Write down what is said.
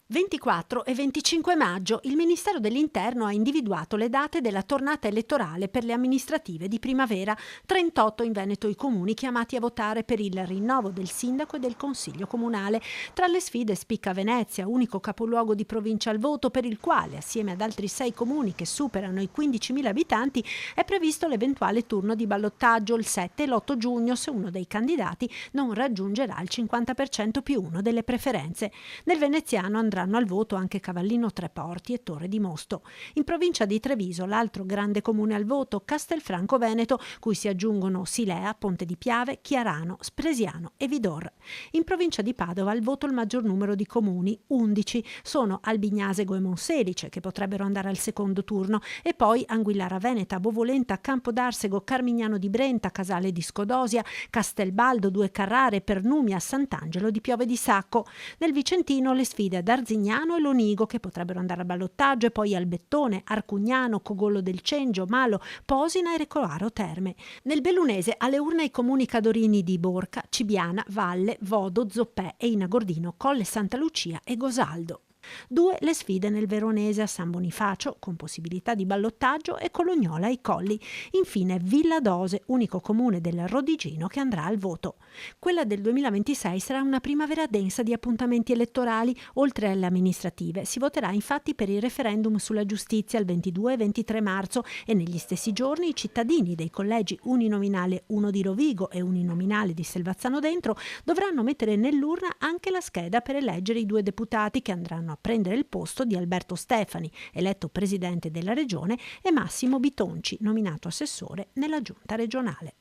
24 e 25 maggio il Ministero dell'Interno ha individuato le date della tornata elettorale per le amministrative di primavera, 38 in Veneto i comuni chiamati a votare per il rinnovo del sindaco e del consiglio comunale. Tra le sfide spicca Venezia, unico capoluogo di provincia al voto per il quale, assieme ad altri 6 comuni che superano i 15.000 abitanti, è previsto l'eventuale turno di ballottaggio il 7 e l'8 giugno se uno dei candidati non raggiungerà il 50% più uno delle preferenze. Nel veneziano andranno al voto anche Cavallino Treporti e Torre di Mosto. In provincia di Treviso, l'altro grande comune al voto, Castelfranco Veneto, cui si aggiungono Silea, Ponte di Piave, Chiarano, Spresiano e Vidor. In provincia di Padova al voto il maggior numero di comuni, 11, sono Albignasego e Monselice, che potrebbero andare al secondo turno, e poi Anguillara Veneta, Bovolenta, Campodarsego, Carmignano di Brenta, Casale di Scodosia, Castelbaldo, Due Carrare, Pernumia, Sant'Angelo di Piove di Sacco. Nel Vicentino le sfide ad Arzignano e Lonigo, che potrebbero andare a ballottaggio, e poi Albettone, Arcugnano, Cogollo del Cengio, Malo, Posina e Recoaro Terme. Nel Bellunese alle urne i comuni cadorini di Borca, Cibiana, Valle, Vodo, Zoppè e Inagordino, Colle Santa Lucia e Gosaldo. 2 le sfide nel Veronese a San Bonifacio, con possibilità di ballottaggio, e Colognola ai Colli. Infine Villa Dose, unico comune del Rodigino che andrà al voto. Quella del 2026 sarà una primavera densa di appuntamenti elettorali, oltre alle amministrative. Si voterà infatti per il referendum sulla giustizia il 22 e 23 marzo e negli stessi giorni i cittadini dei collegi uninominale 1 di Rovigo e uninominale di Selvazzano Dentro dovranno mettere nell'urna anche la scheda per eleggere i 2 deputati che andranno a prendere il posto di Alberto Stefani, eletto presidente della regione, e Massimo Bitonci, nominato assessore nella giunta regionale.